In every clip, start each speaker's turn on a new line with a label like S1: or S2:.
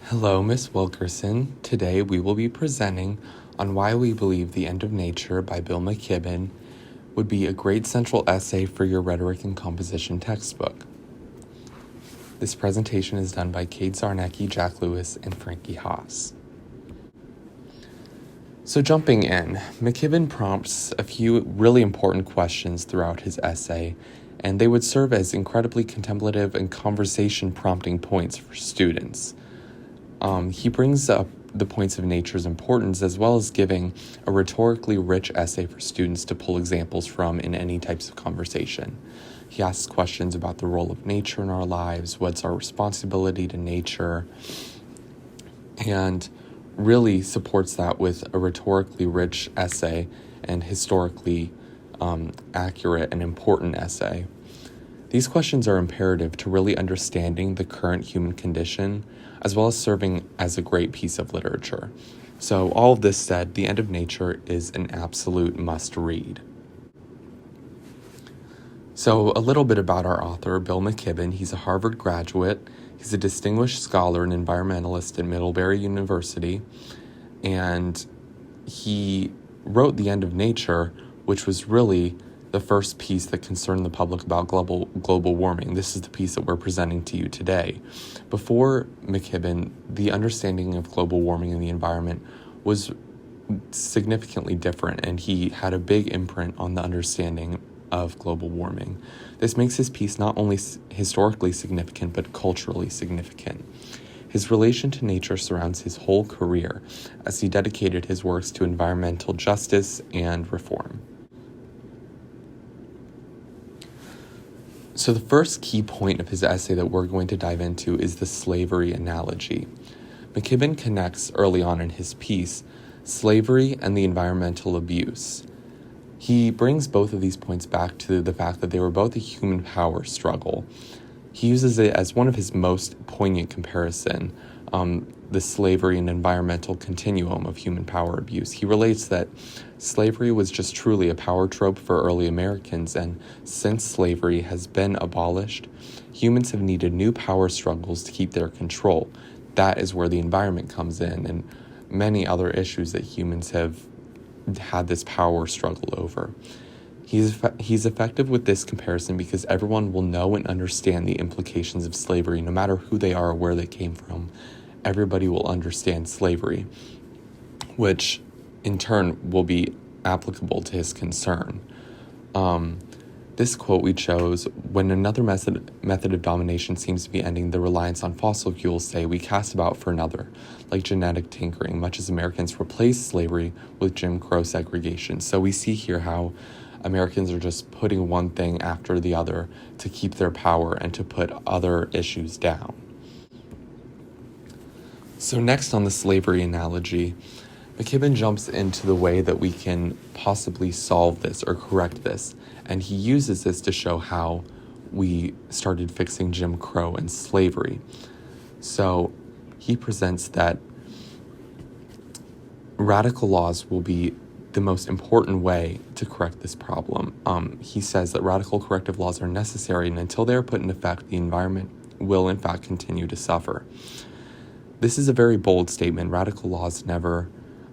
S1: Hello, Miss Wilkerson. Today we will be presenting on why we believe The End of Nature by Bill McKibben would be a great central essay for your rhetoric and composition textbook. This presentation is done by Cade Czarnecki, Jack Lewis, and Frankie Haas. So jumping in, McKibben prompts a few really important questions throughout his essay, and they would serve as incredibly contemplative and conversation prompting points for students. He brings up the points of nature's importance as well as giving a rhetorically rich essay for students to pull examples from in any types of conversation. He asks questions about the role of nature in our lives, what's our responsibility to nature, and really supports that with a rhetorically rich essay and historically accurate and important essay. These questions are imperative to really understanding the current human condition, as well as serving as a great piece of literature. So all of this said, The End of Nature is an absolute must-read. So a little bit about our author, Bill McKibben. He's a Harvard graduate. He's a distinguished scholar and environmentalist at Middlebury University. And he wrote The End of Nature, which was really the first piece that concerned the public about global warming. This is the piece that we're presenting to you today. Before McKibben, the understanding of global warming and the environment was significantly different, and he had a big imprint on the understanding of global warming. This makes his piece not only historically significant, but culturally significant. His relation to nature surrounds his whole career, as he dedicated his works to environmental justice and reform. So the first key point of his essay that we're going to dive into is the slavery analogy. McKibben connects early on in his piece slavery and the environmental abuse. He brings both of these points back to the fact that they were both a human power struggle. He uses it as one of his most poignant comparison, the slavery and environmental continuum of human power abuse. He relates that slavery was just truly a power trope for early Americans, and since slavery has been abolished, humans have needed new power struggles to keep their control. That is where the environment comes in, and many other issues that humans have had this power struggle over. He's effective with this comparison because everyone will know and understand the implications of slavery, no matter who they are or where they came from. Everybody will understand slavery, which in turn will be applicable to his concern. This quote we chose: when another method of domination seems to be ending the reliance on fossil fuels, say, we cast about for another, like genetic tinkering, much as Americans replace slavery with Jim Crow segregation. So we see here how Americans are just putting one thing after the other to keep their power and to put other issues down. So next on the slavery analogy, McKibben jumps into the way that we can possibly solve this or correct this, and he uses this to show how we started fixing Jim Crow and slavery. So he presents that radical laws will be the most important way to correct this problem. He says that radical corrective laws are necessary, and until they are put in effect, the environment will in fact continue to suffer. This is a very bold statement. Radical laws never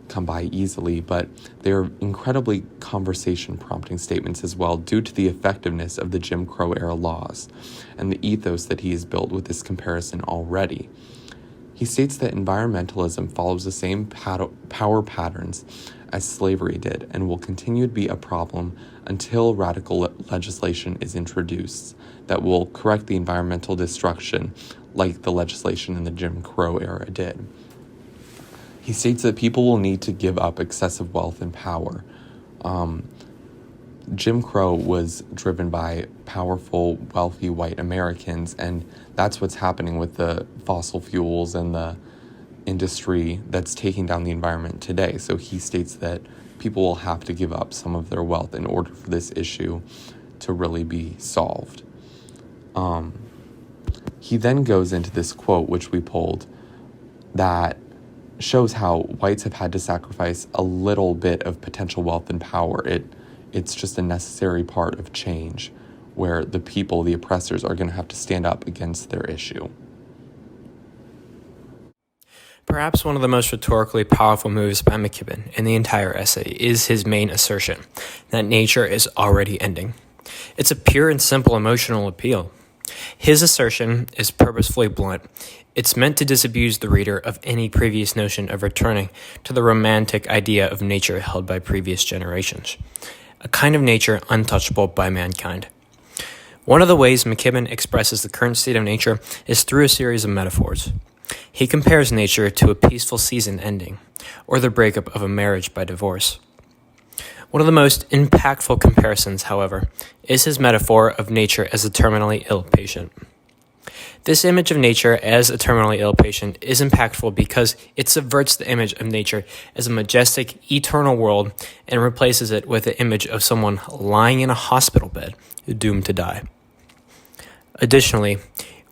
S1: come by easily, but they are incredibly conversation-prompting statements as well, due to the effectiveness of the Jim Crow-era laws and the ethos that he has built with this comparison already. He states that environmentalism follows the same power patterns as slavery did and will continue to be a problem until radical legislation is introduced that will correct the environmental destruction like the legislation in the Jim Crow era did. He states that people will need to give up excessive wealth and power. Jim Crow was driven by powerful, wealthy white Americans, and that's what's happening with the fossil fuels and the industry that's taking down the environment today. So he states that people will have to give up some of their wealth in order for this issue to really be solved. He then goes into this quote, which we pulled, that shows how whites have had to sacrifice a little bit of potential wealth and power. It's just a necessary part of change, where the people, the oppressors, are going to have to stand up against their issue.
S2: Perhaps one of the most rhetorically powerful moves by McKibben in the entire essay is his main assertion that nature is already ending. It's a pure and simple emotional appeal. His assertion is purposefully blunt. It's meant to disabuse the reader of any previous notion of returning to the romantic idea of nature held by previous generations, a kind of nature untouchable by mankind. One of the ways McKibben expresses the current state of nature is through a series of metaphors. He compares nature to a peaceful season ending, or the breakup of a marriage by divorce. One of the most impactful comparisons, however, is his metaphor of nature as a terminally ill patient. This image of nature as a terminally ill patient is impactful because it subverts the image of nature as a majestic, eternal world and replaces it with the image of someone lying in a hospital bed, doomed to die. Additionally,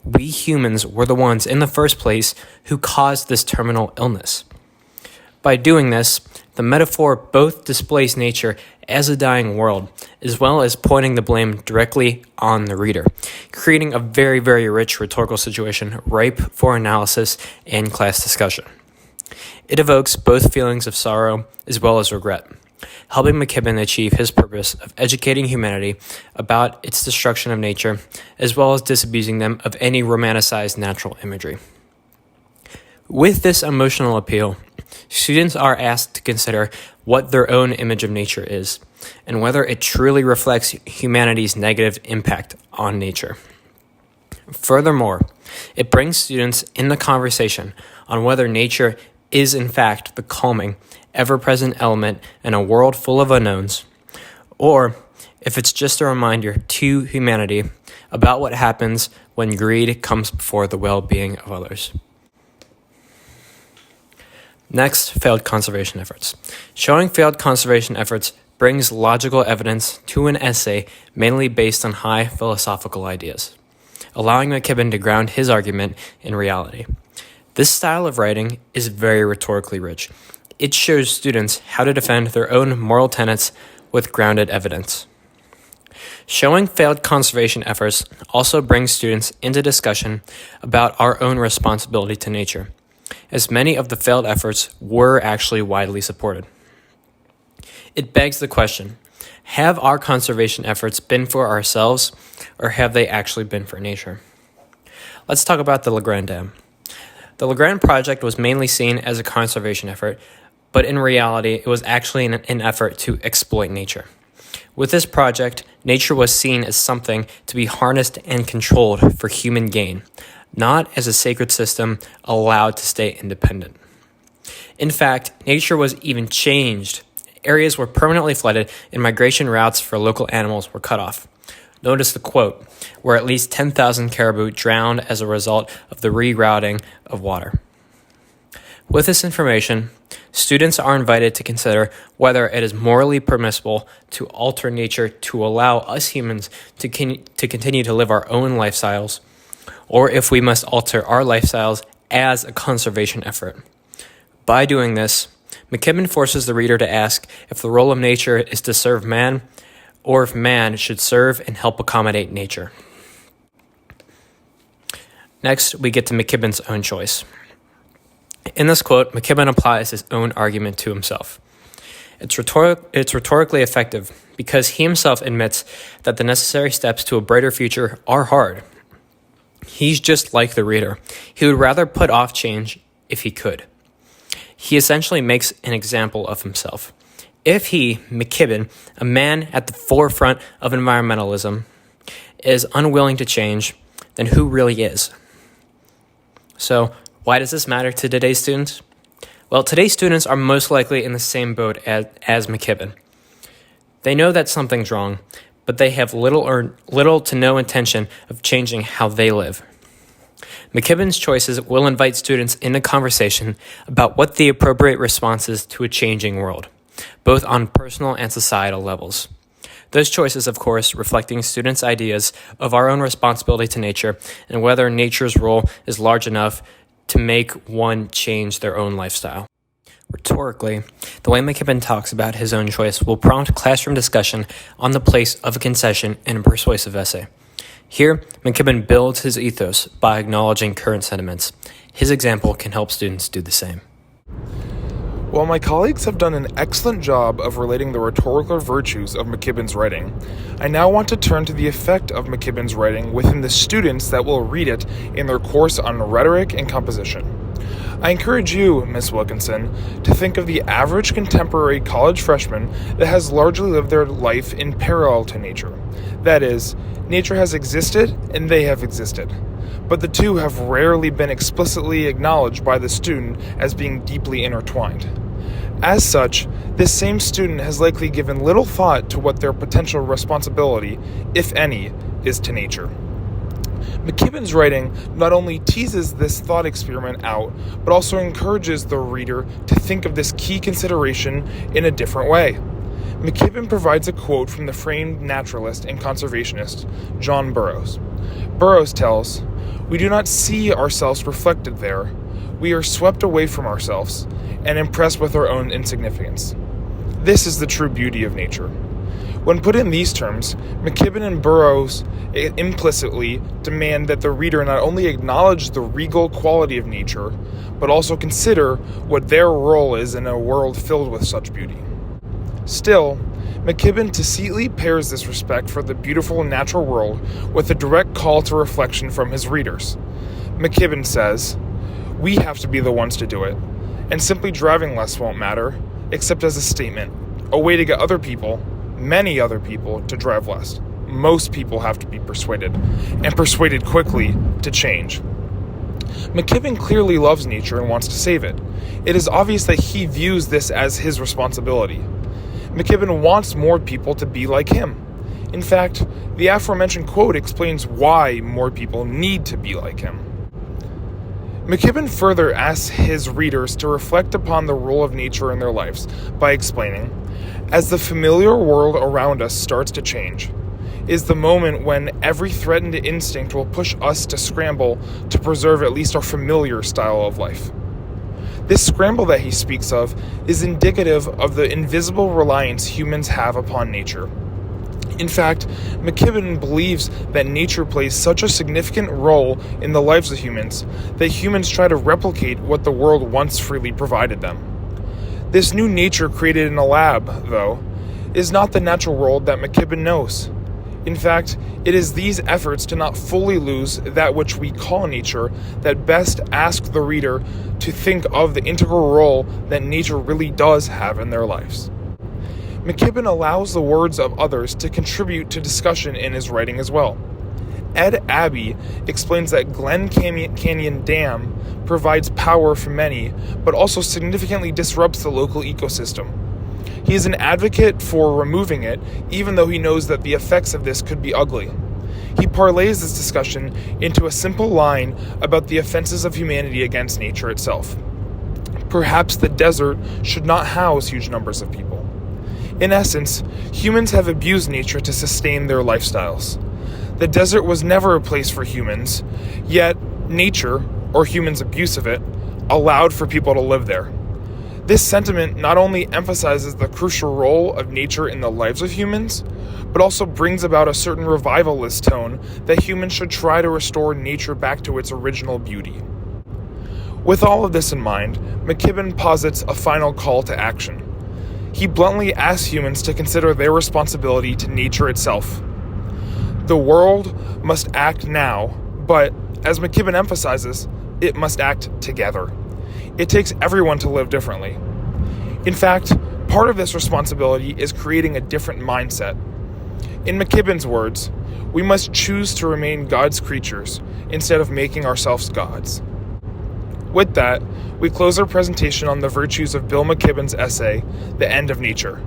S2: we humans were the ones in the first place who caused this terminal illness. By doing this, the metaphor both displays nature as a dying world, as well as pointing the blame directly on the reader, creating a very, very rich rhetorical situation ripe for analysis and class discussion. It evokes both feelings of sorrow as well as regret, helping McKibben achieve his purpose of educating humanity about its destruction of nature, as well as disabusing them of any romanticized natural imagery. With this emotional appeal, students are asked to consider what their own image of nature is, and whether it truly reflects humanity's negative impact on nature. Furthermore, it brings students in the conversation on whether nature is in fact the calming, ever-present element in a world full of unknowns, or if it's just a reminder to humanity about what happens when greed comes before the well-being of others. Next, failed conservation efforts. Showing failed conservation efforts brings logical evidence to an essay mainly based on high philosophical ideas, allowing McKibben to ground his argument in reality. This style of writing is very rhetorically rich. It shows students how to defend their own moral tenets with grounded evidence. Showing failed conservation efforts also brings students into discussion about our own responsibility to nature, as many of the failed efforts were actually widely supported. It begs the question, have our conservation efforts been for ourselves, or have they actually been for nature? Let's talk about the LaGrande Dam. The LaGrande project was mainly seen as a conservation effort, but in reality, it was actually an effort to exploit nature. With this project, nature was seen as something to be harnessed and controlled for human gain, not as a sacred system allowed to stay independent. In fact, nature was even changed. Areas were permanently flooded and migration routes for local animals were cut off. Notice the quote, where at least 10,000 caribou drowned as a result of the rerouting of water. With this information, students are invited to consider whether it is morally permissible to alter nature to allow us humans to continue to live our own lifestyles, or if we must alter our lifestyles as a conservation effort. By doing this, McKibben forces the reader to ask if the role of nature is to serve man, or if man should serve and help accommodate nature. Next, we get to McKibben's own choice. In this quote, McKibben applies his own argument to himself. It's rhetorically effective because he himself admits that the necessary steps to a brighter future are hard. He's just like the reader. He would rather put off change if he could. He essentially makes an example of himself. If he, McKibben, a man at the forefront of environmentalism, is unwilling to change, then who really is? So, why does this matter to today's students? Well, today's students are most likely in the same boat as McKibben. They know that something's wrong, but they have little to no intention of changing how they live. McKibben's choices will invite students in a conversation about what the appropriate response is to a changing world, both on personal and societal levels. Those choices, of course, reflecting students' ideas of our own responsibility to nature and whether nature's role is large enough to make one change their own lifestyle. Rhetorically, the way McKibben talks about his own choice will prompt classroom discussion on the place of a concession in a persuasive essay. Here, McKibben builds his ethos by acknowledging current sentiments. His example can help students do the same.
S3: While my colleagues have done an excellent job of relating the rhetorical virtues of McKibben's writing, I now want to turn to the effect of McKibben's writing within the students that will read it in their course on rhetoric and composition. I encourage you, Ms. Wilkinson, to think of the average contemporary college freshman that has largely lived their life in parallel to nature. That is, nature has existed and they have existed, but the two have rarely been explicitly acknowledged by the student as being deeply intertwined. As such, this same student has likely given little thought to what their potential responsibility, if any, is to nature. McKibben's writing not only teases this thought experiment out, but also encourages the reader to think of this key consideration in a different way. McKibben provides a quote from the famed naturalist and conservationist, John Burroughs. Burroughs tells, "We do not see ourselves reflected there. We are swept away from ourselves and impressed with our own insignificance." This is the true beauty of nature. When put in these terms, McKibben and Burroughs implicitly demand that the reader not only acknowledge the regal quality of nature, but also consider what their role is in a world filled with such beauty. Still, McKibben tacitly pairs this respect for the beautiful natural world with a direct call to reflection from his readers. McKibben says, "We have to be the ones to do it, and simply driving less won't matter, except as a statement, a way to get other people, many other people, to drive less. Most people have to be persuaded, and persuaded quickly, to change." McKibben clearly loves nature and wants to save it. It is obvious that he views this as his responsibility. McKibben wants more people to be like him. In fact, the aforementioned quote explains why more people need to be like him. McKibben further asks his readers to reflect upon the role of nature in their lives by explaining, "As the familiar world around us starts to change, is the moment when every threatened instinct will push us to scramble to preserve at least our familiar style of life." This scramble that he speaks of is indicative of the invisible reliance humans have upon nature. In fact, McKibben believes that nature plays such a significant role in the lives of humans that humans try to replicate what the world once freely provided them. This new nature created in a lab, though, is not the natural world that McKibben knows. In fact, it is these efforts to not fully lose that which we call nature that best ask the reader to think of the integral role that nature really does have in their lives. McKibben allows the words of others to contribute to discussion in his writing as well. Ed Abbey explains that Glen Canyon Dam provides power for many, but also significantly disrupts the local ecosystem. He is an advocate for removing it, even though he knows that the effects of this could be ugly. He parlays this discussion into a simple line about the offenses of humanity against nature itself. Perhaps the desert should not house huge numbers of people. In essence, humans have abused nature to sustain their lifestyles. The desert was never a place for humans, yet nature, or humans' abuse of it, allowed for people to live there. This sentiment not only emphasizes the crucial role of nature in the lives of humans, but also brings about a certain revivalist tone that humans should try to restore nature back to its original beauty. With all of this in mind, McKibben posits a final call to action. He bluntly asks humans to consider their responsibility to nature itself. The world must act now, but, as McKibben emphasizes, it must act together. It takes everyone to live differently. In fact, part of this responsibility is creating a different mindset. In McKibben's words, we must choose to remain God's creatures instead of making ourselves gods. With that, we close our presentation on the virtues of Bill McKibben's essay, The End of Nature,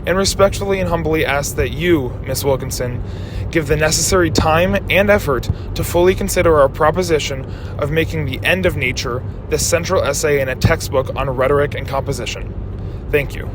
S3: and respectfully and humbly ask that you, Ms. Wilkinson, give the necessary time and effort to fully consider our proposition of making The End of Nature the central essay in a textbook on rhetoric and composition. Thank you.